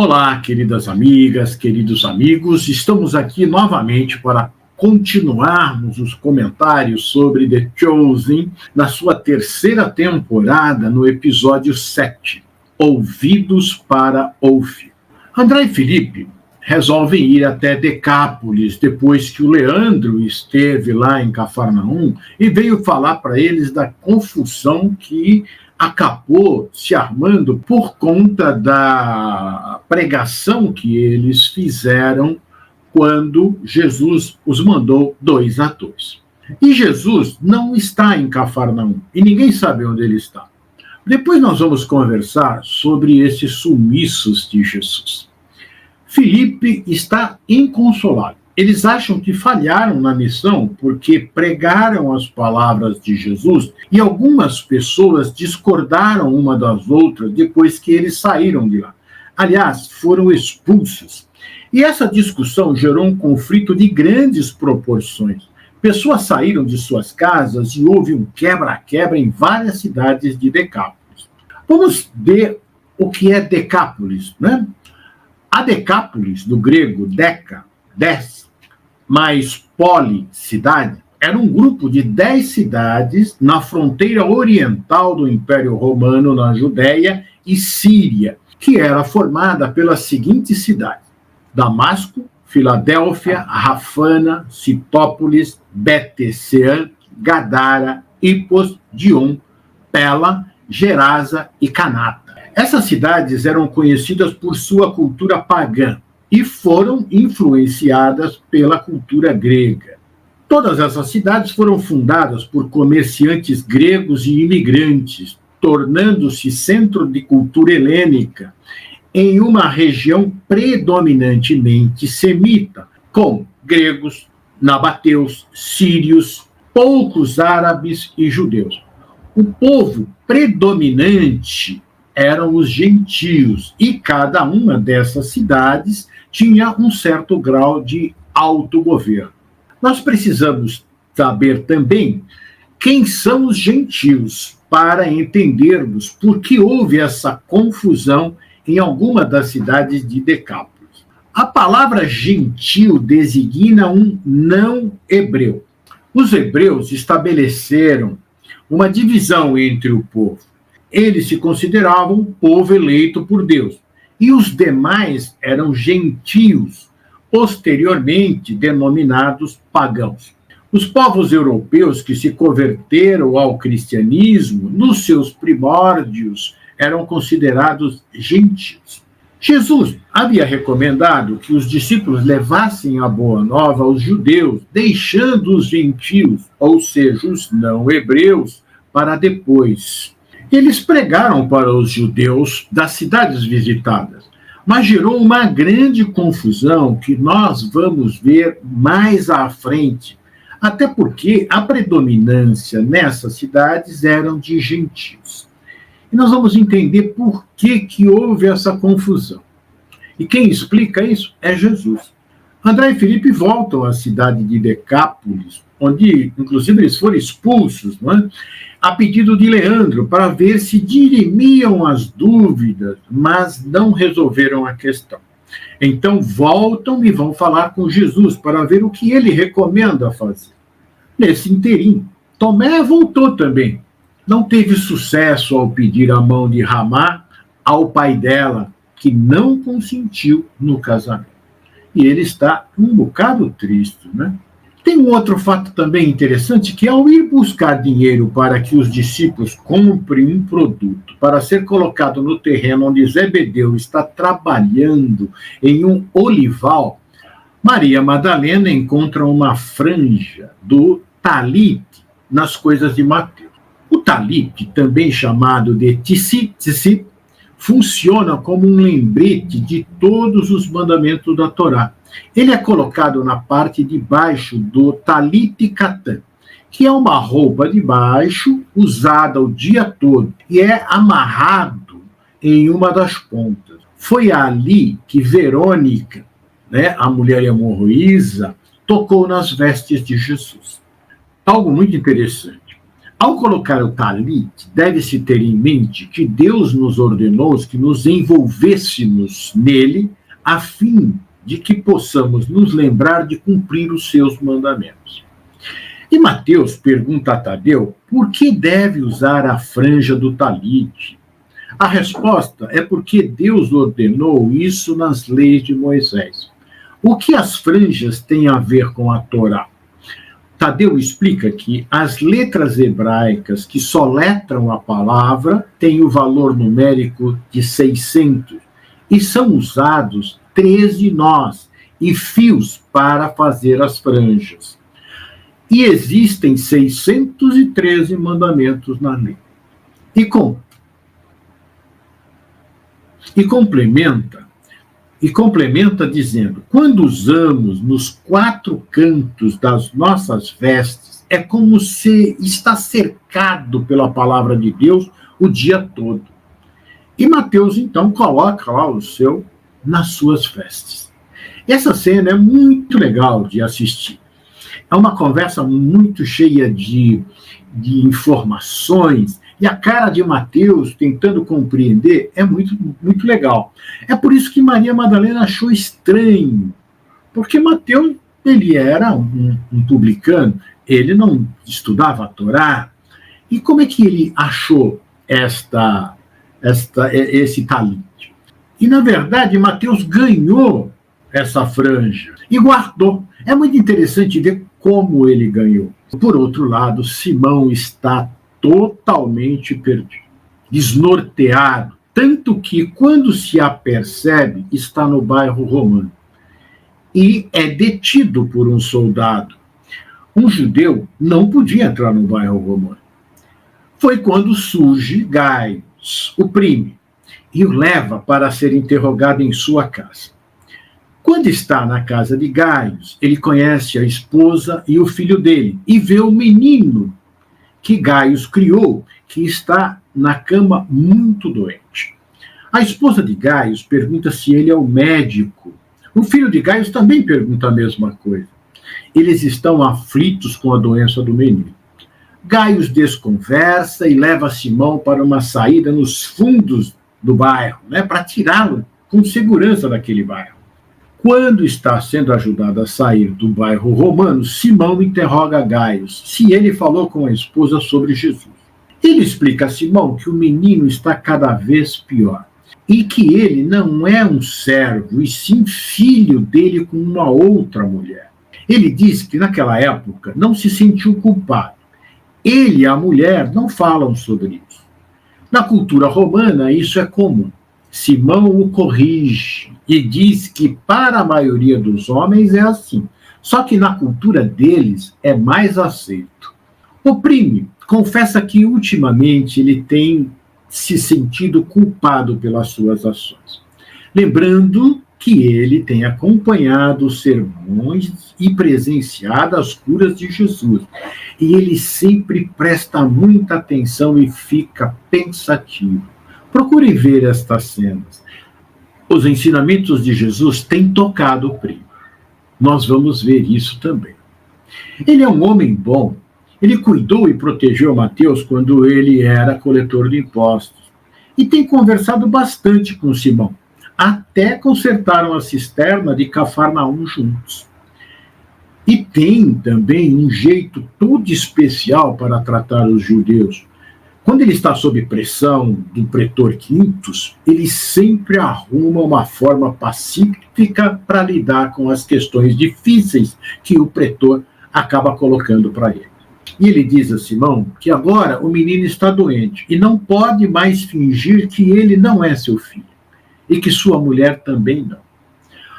Olá, queridas amigas, queridos amigos, estamos aqui novamente para continuarmos os comentários sobre The Chosen na sua terceira temporada, no episódio 7, Ouvidos para Ouvir. André e Felipe resolvem ir até Decápolis, depois que o Leandro esteve lá em Cafarnaum e veio falar para eles da confusão que acabou se armando por conta da pregação que eles fizeram quando Jesus os mandou 2 a 2. E Jesus não está em Cafarnaum, e ninguém sabe onde ele está. Depois nós vamos conversar sobre esses sumiços de Jesus. Felipe está inconsolável. Eles acham que falharam na missão porque pregaram as palavras de Jesus e algumas pessoas discordaram uma das outras depois que eles saíram de lá. Aliás, foram expulsos. E essa discussão gerou um conflito de grandes proporções. Pessoas saíram de suas casas e houve um quebra-quebra em várias cidades de Decápolis. Vamos ver o que é Decápolis, né? A Decápolis, do grego deca, 10, mais poli, cidade, era um grupo de 10 cidades na fronteira oriental do Império Romano, na Judéia e Síria, que era formada pelas seguintes cidades: Damasco, Filadélfia, Rafana, Citópolis, Betessean, Gadara, Hipos, Dion, Pela, Gerasa e Canata. Essas cidades eram conhecidas por sua cultura pagã e foram influenciadas pela cultura grega. Todas essas cidades foram fundadas por comerciantes gregos e imigrantes, tornando-se centro de cultura helênica em uma região predominantemente semita, com gregos, nabateus, sírios, poucos árabes e judeus. O povo predominante eram os gentios, e cada uma dessas cidades tinha um certo grau de autogoverno. Nós precisamos saber também quem são os gentios para entendermos por que houve essa confusão em alguma das cidades de Decápolis. A palavra gentio designa um não-hebreu. Os hebreus estabeleceram uma divisão entre o povo. Eles se consideravam um povo eleito por Deus, e os demais eram gentios, posteriormente denominados pagãos. Os povos europeus que se converteram ao cristianismo, nos seus primórdios, eram considerados gentios. Jesus havia recomendado que os discípulos levassem a boa nova aos judeus, deixando os gentios, ou seja, os não-hebreus, para depois. Eles pregaram para os judeus das cidades visitadas, mas gerou uma grande confusão que nós vamos ver mais à frente, até porque a predominância nessas cidades eram de gentios. E nós vamos entender por que houve essa confusão. E quem explica isso é Jesus. André e Felipe voltam à cidade de Decápolis, onde, inclusive, eles foram expulsos, não é? A pedido de Leandro, para ver se dirimiam as dúvidas, mas não resolveram a questão. Então voltam e vão falar com Jesus para ver o que ele recomenda fazer. Nesse inteirinho, Tomé voltou também. Não teve sucesso ao pedir a mão de Ramá ao pai dela, que não consentiu no casamento. E ele está um bocado triste, né? Tem um outro fato também interessante, que ao ir buscar dinheiro para que os discípulos comprem um produto para ser colocado no terreno onde Zebedeu está trabalhando em um olival, Maria Madalena encontra uma franja do talit nas coisas de Mateus. O talit, também chamado de tzitzit, funciona como um lembrete de todos os mandamentos da Torá. Ele é colocado na parte de baixo do talit katan, que é uma roupa de baixo usada o dia todo e é amarrado em uma das pontas. Foi ali que Verônica, né, a mulher hemorroísa, tocou nas vestes de Jesus. Algo muito interessante. Ao colocar o talit, deve-se ter em mente que Deus nos ordenou que nos envolvêssemos nele, a fim de que possamos nos lembrar de cumprir os seus mandamentos. E Mateus pergunta a Tadeu por que deve usar a franja do talit. A resposta é porque Deus ordenou isso nas leis de Moisés. O que as franjas têm a ver com a Torá? Tadeu explica que as letras hebraicas que soletram a palavra têm o valor numérico de 600 e são usados 13 nós e fios para fazer as franjas. E existem 613 mandamentos na lei. E complementa dizendo: quando usamos nos 4 cantos das nossas vestes, é como se está cercado pela palavra de Deus o dia todo. E Mateus, então, coloca lá o seu nas suas vestes. Essa cena é muito legal de assistir. É uma conversa muito cheia de informações, e a cara de Mateus tentando compreender é muito, muito legal. É por isso que Maria Madalena achou estranho, porque Mateus, ele era um publicano, ele não estudava a Torá, e como é que ele achou esse talento? E, na verdade, Mateus ganhou essa franja e guardou. É muito interessante ver como ele ganhou. Por outro lado, Simão está totalmente perdido, desnorteado, tanto que, quando se apercebe, está no bairro romano e é detido por um soldado. Um judeu não podia entrar no bairro romano. Foi quando surge Gaius, o primo, e o leva para ser interrogado em sua casa. Quando está na casa de Gaius, ele conhece a esposa e o filho dele e vê o menino que Gaius criou, que está na cama muito doente. A esposa de Gaius pergunta se ele é o médico. O filho de Gaius também pergunta a mesma coisa. Eles estão aflitos com a doença do menino. Gaius desconversa e leva Simão para uma saída nos fundos do bairro, para tirá-lo com segurança daquele bairro. Quando está sendo ajudado a sair do bairro romano, Simão interroga Gaius se ele falou com a esposa sobre Jesus. Ele explica a Simão que o menino está cada vez pior e que ele não é um servo, e sim filho dele com uma outra mulher. Ele diz que naquela época não se sentiu culpado. Ele e a mulher não falam sobre isso. Na cultura romana, isso é comum. Simão o corrige e diz que para a maioria dos homens é assim, só que na cultura deles é mais aceito. O primo confessa que ultimamente ele tem se sentido culpado pelas suas ações, lembrando que ele tem acompanhado os sermões e presenciado as curas de Jesus, e ele sempre presta muita atenção e fica pensativo. Procurem ver estas cenas. Os ensinamentos de Jesus têm tocado o primo. Nós vamos ver isso também. Ele é um homem bom. Ele cuidou e protegeu Mateus quando ele era coletor de impostos. E tem conversado bastante com Simão. Até consertaram a cisterna de Cafarnaum juntos. E tem também um jeito todo especial para tratar os judeus. Quando ele está sob pressão do pretor Quintus, ele sempre arruma uma forma pacífica para lidar com as questões difíceis que o pretor acaba colocando para ele. E ele diz a Simão que agora o menino está doente e não pode mais fingir que ele não é seu filho e que sua mulher também não.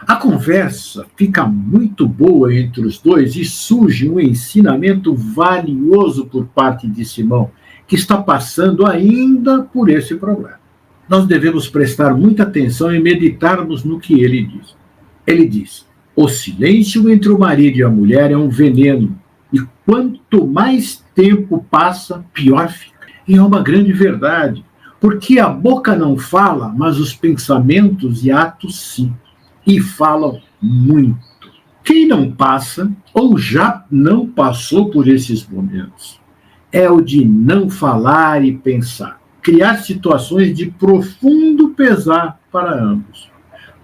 A conversa fica muito boa entre os dois e surge um ensinamento valioso por parte de Simão, que está passando ainda por esse problema. Nós devemos prestar muita atenção e meditarmos no que ele diz. Ele diz: o silêncio entre o marido e a mulher é um veneno, e quanto mais tempo passa, pior fica. E é uma grande verdade, porque a boca não fala, mas os pensamentos e atos sim, e falam muito. Quem não passa, ou já não passou por esses momentos? é o de não falar e pensar, criar situações de profundo pesar para ambos.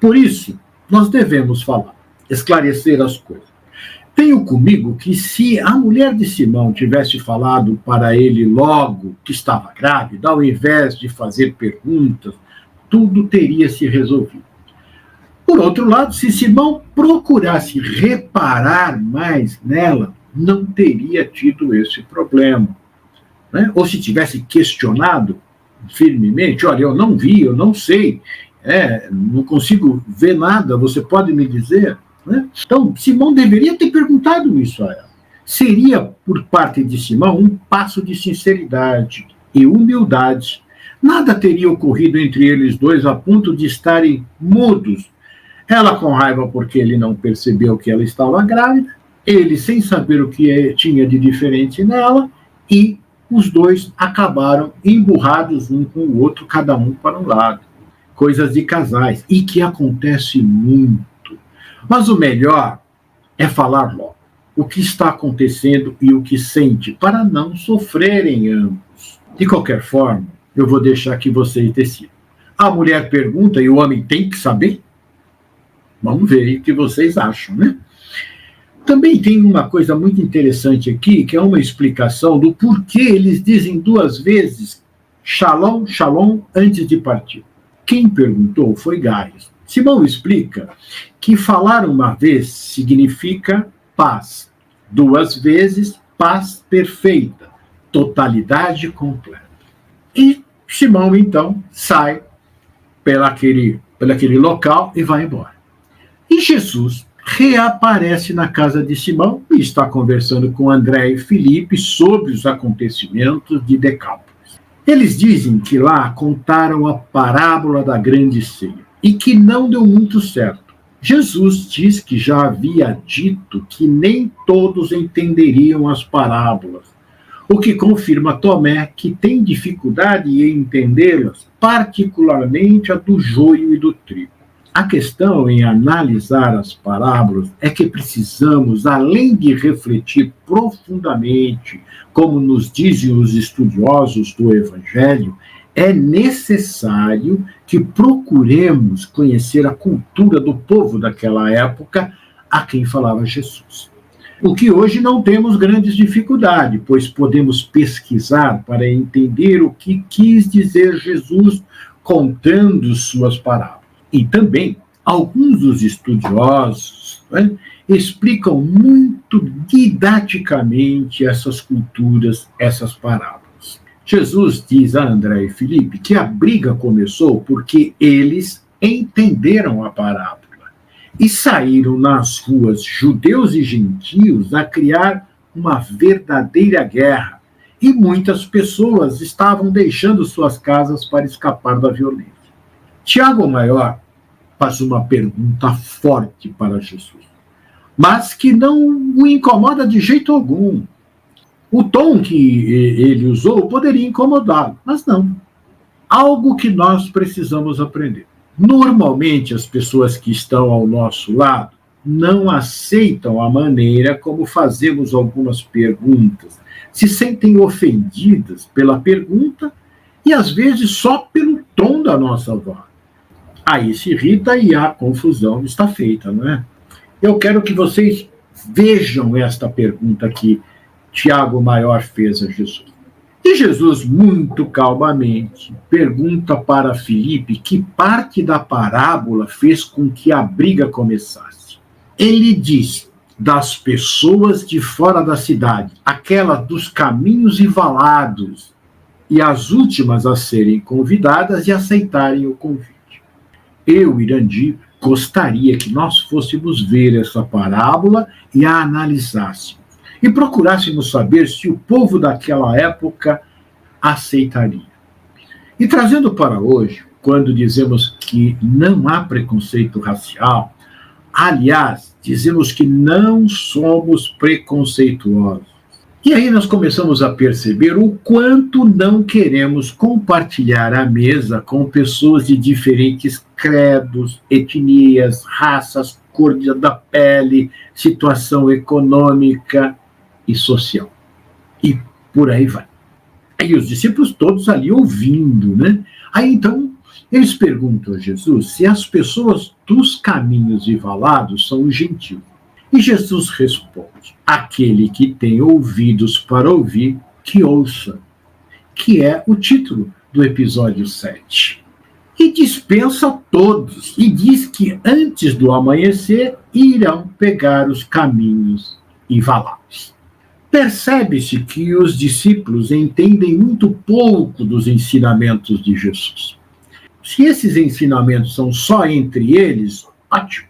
Por isso, nós devemos falar, esclarecer as coisas. Tenho comigo que se a mulher de Simão tivesse falado para ele logo que estava grávida, ao invés de fazer perguntas, tudo teria se resolvido. Por outro lado, se Simão procurasse reparar mais nela, não teria tido esse problema. Né? Ou se tivesse questionado firmemente, olha, eu não vi, eu não sei, não consigo ver nada, você pode me dizer? Né? Então, Simão deveria ter perguntado isso a ela. Seria, por parte de Simão, um passo de sinceridade e humildade. Nada teria ocorrido entre eles dois a ponto de estarem mudos. Ela com raiva porque ele não percebeu que ela estava grávida, ele sem saber o que tinha de diferente nela, e os dois acabaram emburrados um com o outro, cada um para um lado. Coisas de casais, e que acontece muito. Mas o melhor é falar logo o que está acontecendo e o que sente, para não sofrerem ambos. De qualquer forma, eu vou deixar que vocês decidam. A mulher pergunta e o homem tem que saber? Vamos ver o que vocês acham, né? Também tem uma coisa muito interessante aqui, que é uma explicação do porquê eles dizem 2 vezes Shalom, Shalom, antes de partir. Quem perguntou foi Gaius. Simão explica que falar uma vez significa paz. 2 vezes, paz perfeita, totalidade completa. E Simão, então, sai pelaquele local e vai embora. E Jesus reaparece na casa de Simão e está conversando com André e Filipe sobre os acontecimentos de Decápolis. Eles dizem que lá contaram a parábola da grande ceia e que não deu muito certo. Jesus diz que já havia dito que nem todos entenderiam as parábolas, o que confirma Tomé que tem dificuldade em entendê-las, particularmente a do joio e do trigo. A questão em analisar as parábolas é que precisamos, além de refletir profundamente, como nos dizem os estudiosos do Evangelho, é necessário que procuremos conhecer a cultura do povo daquela época a quem falava Jesus. O que hoje não temos grandes dificuldades, pois podemos pesquisar para entender o que quis dizer Jesus contando suas parábolas. E também, alguns dos estudiosos explicam muito didaticamente essas culturas, essas parábolas. Jesus diz a André e Filipe que a briga começou porque eles entenderam a parábola e saíram nas ruas, judeus e gentios, a criar uma verdadeira guerra. E muitas pessoas estavam deixando suas casas para escapar da violência. Tiago Maior faz uma pergunta forte para Jesus, mas que não o incomoda de jeito algum. O tom que ele usou poderia incomodá-lo, mas não. Algo que nós precisamos aprender. Normalmente, as pessoas que estão ao nosso lado não aceitam a maneira como fazemos algumas perguntas, se sentem ofendidas pela pergunta e, às vezes, só pelo tom da nossa voz. Aí se irrita e a confusão está feita, não é? Eu quero que vocês vejam esta pergunta que Tiago Maior fez a Jesus. E Jesus, muito calmamente, pergunta para Filipe que parte da parábola fez com que a briga começasse. Ele diz das pessoas de fora da cidade, aquela dos caminhos e valados, e as últimas a serem convidadas e aceitarem o convite. Eu, Irandi, gostaria que nós fôssemos ver essa parábola e a analisássemos. E procurássemos saber se o povo daquela época aceitaria. E trazendo para hoje, quando dizemos que não há preconceito racial, aliás, dizemos que não somos preconceituosos. E aí nós começamos a perceber o quanto não queremos compartilhar a mesa com pessoas de diferentes credos, etnias, raças, cor da pele, situação econômica e social. E por aí vai. E os discípulos todos ali ouvindo, né? Aí então eles perguntam a Jesus se as pessoas dos caminhos e valados são os gentios. E Jesus responde: aquele que tem ouvidos para ouvir, que ouça, que é o título do episódio 7. E dispensa todos, e diz que antes do amanhecer irão pegar os caminhos e valados. Percebe-se que os discípulos entendem muito pouco dos ensinamentos de Jesus. Se esses ensinamentos são só entre eles, ótimo.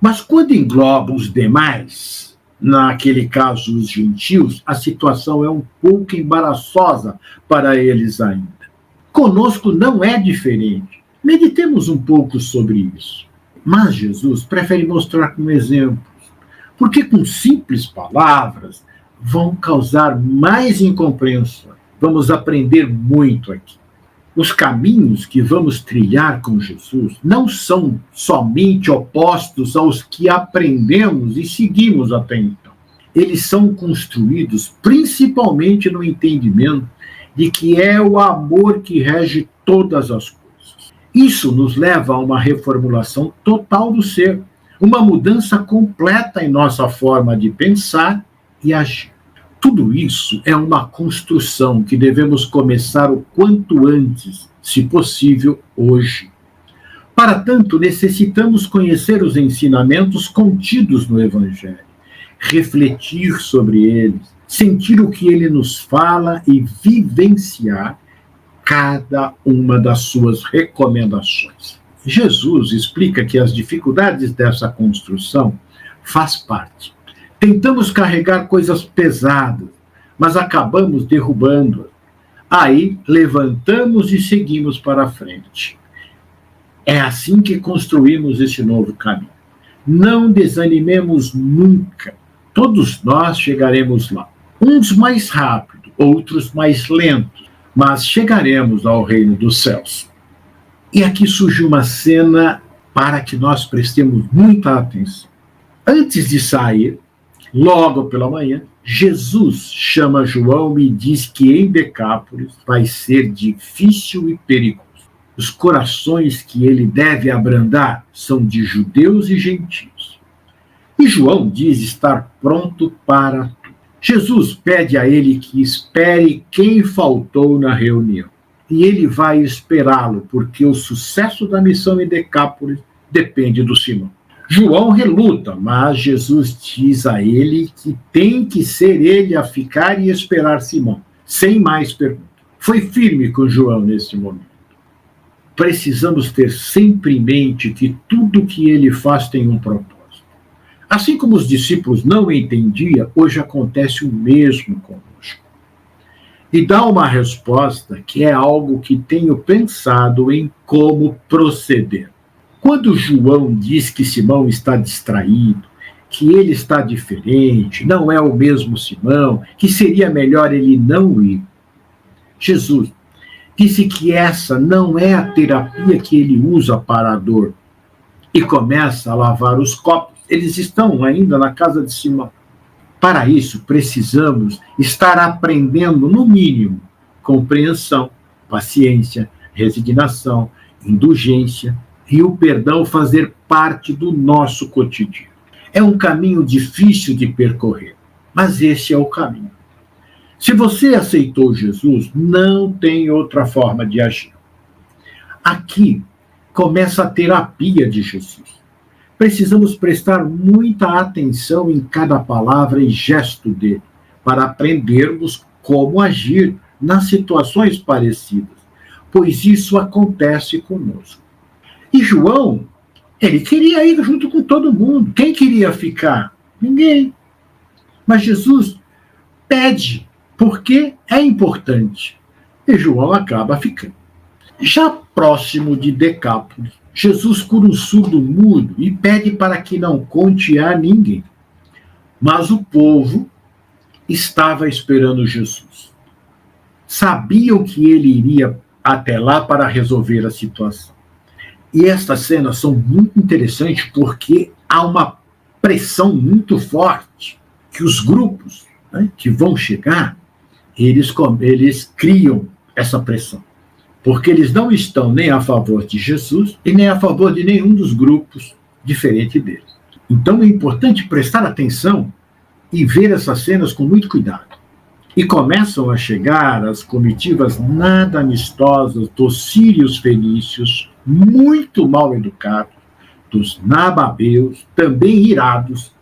Mas quando engloba os demais, naquele caso os gentios, a situação é um pouco embaraçosa para eles ainda. Conosco não é diferente. Meditemos um pouco sobre isso. Mas Jesus prefere mostrar com exemplos, porque com simples palavras vão causar mais incompreensão. Vamos aprender muito aqui. Os caminhos que vamos trilhar com Jesus não são somente opostos aos que aprendemos e seguimos até então. Eles são construídos principalmente no entendimento de que é o amor que rege todas as coisas. Isso nos leva a uma reformulação total do ser, uma mudança completa em nossa forma de pensar e agir. Tudo isso é uma construção que devemos começar o quanto antes, se possível, hoje. Para tanto, necessitamos conhecer os ensinamentos contidos no Evangelho, refletir sobre eles, sentir o que ele nos fala e vivenciar cada uma das suas recomendações. Jesus explica que as dificuldades dessa construção faz parte. Tentamos carregar coisas pesadas, mas acabamos derrubando-as. Aí levantamos e seguimos para frente. É assim que construímos esse novo caminho. Não desanimemos nunca. Todos nós chegaremos lá. Uns mais rápido, outros mais lentos, mas chegaremos ao reino dos céus. E aqui surge uma cena para que nós prestemos muita atenção. Antes de sair, logo pela manhã, Jesus chama João e diz que em Decápolis vai ser difícil e perigoso. Os corações que ele deve abrandar são de judeus e gentios. E João diz estar pronto para tudo. Jesus pede a ele que espere quem faltou na reunião. E ele vai esperá-lo, porque o sucesso da missão em Decápolis depende do Simão. João reluta, mas Jesus diz a ele que tem que ser ele a ficar e esperar Simão, sem mais perguntas. Foi firme com João nesse momento. Precisamos ter sempre em mente que tudo o que ele faz tem um propósito. Assim como os discípulos não entendiam, hoje acontece o mesmo conosco. E dá uma resposta que é algo que tenho pensado em como proceder. Quando João diz que Simão está distraído, que ele está diferente, não é o mesmo Simão, que seria melhor ele não ir, Jesus disse que essa não é a terapia que ele usa para a dor e começa a lavar os copos. Eles estão ainda na casa de Simão. Para isso, precisamos estar aprendendo, no mínimo, compreensão, paciência, resignação, indulgência, e o perdão fazer parte do nosso cotidiano. É um caminho difícil de percorrer, mas esse é o caminho. Se você aceitou Jesus, não tem outra forma de agir. Aqui começa a terapia de Jesus. Precisamos prestar muita atenção em cada palavra e gesto dele, para aprendermos como agir nas situações parecidas, pois isso acontece conosco. E João, ele queria ir junto com todo mundo. Quem queria ficar? Ninguém. Mas Jesus pede, porque é importante. E João acaba ficando. Já próximo de Decápolis, Jesus cura um surdo mudo e pede para que não conte a ninguém. Mas o povo estava esperando Jesus. Sabiam que ele iria até lá para resolver a situação. E estas cenas são muito interessantes porque há uma pressão muito forte que os grupos, que vão chegar eles criam essa pressão, porque eles não estão nem a favor de Jesus e nem a favor de nenhum dos grupos diferente deles. Então é importante prestar atenção e ver essas cenas com muito cuidado. E começam a chegar as comitivas nada amistosas dos sírios fenícios, muito mal educados, dos nababeus, também irados,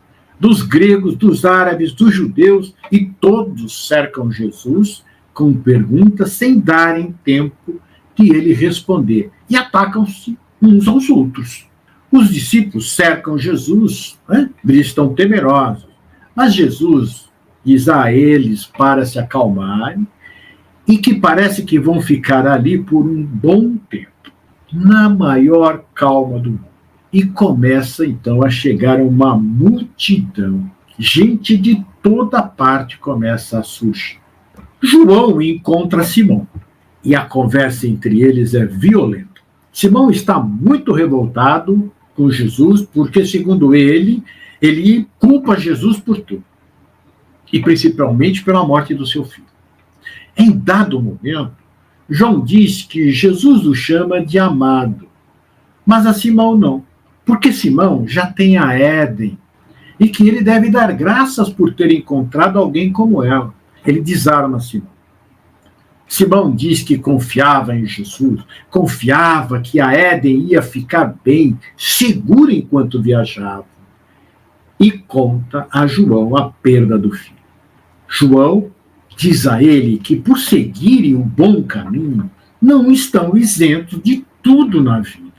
dos gregos, dos árabes, dos judeus, e todos cercam Jesus com perguntas sem darem tempo de ele responder, e atacam-se uns aos outros. Os discípulos cercam Jesus, eles estão temerosos, mas Jesus diz a eles para se acalmarem, e que parece que vão ficar ali por um bom tempo, na maior calma do mundo. E começa então a chegar uma multidão, gente de toda parte começa a surgir. João encontra Simão, e a conversa entre eles é violenta. Simão está muito revoltado com Jesus, porque, segundo ele culpa Jesus por tudo, e principalmente pela morte do seu filho. Em dado momento, João diz que Jesus o chama de amado, mas a Simão não, porque Simão já tem a Éden, e que ele deve dar graças por ter encontrado alguém como ela. Ele desarma Simão. Simão diz que confiava em Jesus, confiava que a Éden ia ficar bem, segura enquanto viajava, e conta a João a perda do filho. João diz a ele que, por seguirem o bom caminho, não estão isentos de tudo na vida,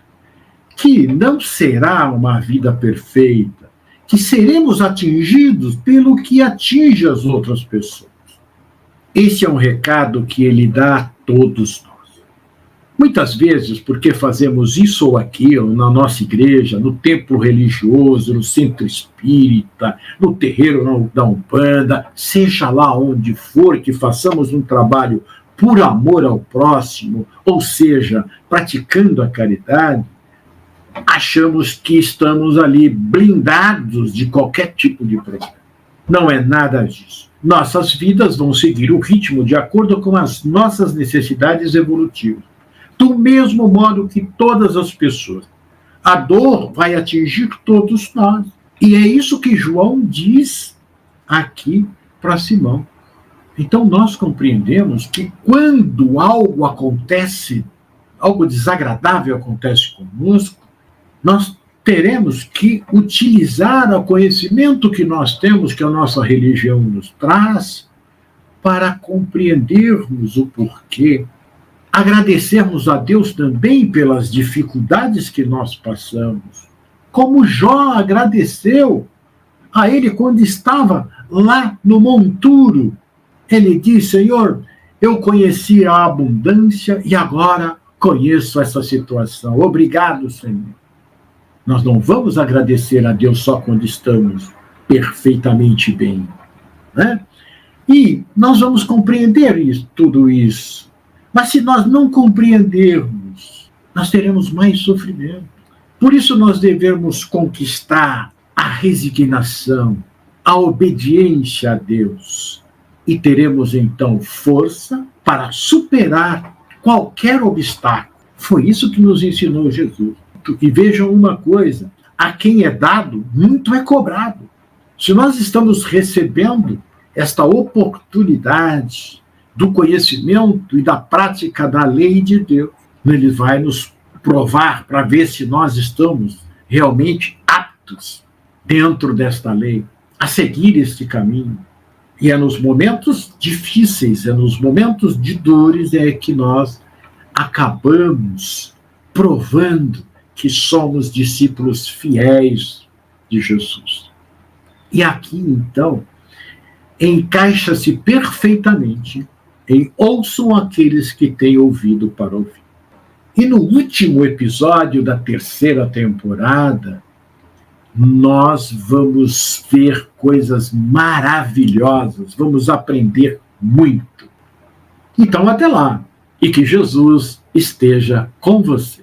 que não será uma vida perfeita, que seremos atingidos pelo que atinge as outras pessoas. Esse é um recado que ele dá a todos nós. Muitas vezes, porque fazemos isso ou aquilo na nossa igreja, no templo religioso, no centro espírita, no terreiro da Umbanda, seja lá onde for que façamos um trabalho por amor ao próximo, ou seja, praticando a caridade, achamos que estamos ali blindados de qualquer tipo de problema. Não é nada disso. Nossas vidas vão seguir o ritmo de acordo com as nossas necessidades evolutivas, do mesmo modo que todas as pessoas. A dor vai atingir todos nós. E é isso que João diz aqui para Simão. Então nós compreendemos que quando algo acontece, algo desagradável acontece conosco, nós teremos que utilizar o conhecimento que nós temos, que a nossa religião nos traz, para compreendermos o porquê, agradecermos a Deus também pelas dificuldades que nós passamos, como Jó agradeceu a ele quando estava lá no monturo. Ele disse: Senhor, eu conheci a abundância e agora conheço essa situação. Obrigado, Senhor. Nós não vamos agradecer a Deus só quando estamos perfeitamente bem, né? E nós vamos compreender tudo isso. Mas se nós não compreendermos, nós teremos mais sofrimento. Por isso nós devemos conquistar a resignação, a obediência a Deus. E teremos então força para superar qualquer obstáculo. Foi isso que nos ensinou Jesus. E vejam uma coisa, a quem é dado, muito é cobrado. Se nós estamos recebendo esta oportunidade do conhecimento e da prática da lei de Deus, ele vai nos provar para ver se nós estamos realmente aptos dentro desta lei, a seguir este caminho. E é nos momentos difíceis, é nos momentos de dores é que nós acabamos provando que somos discípulos fiéis de Jesus. E aqui, então, encaixa-se perfeitamente em ouçam aqueles que têm ouvido para ouvir. E no último episódio da terceira temporada, nós vamos ver coisas maravilhosas, vamos aprender muito. Então, até lá, e que Jesus esteja com você.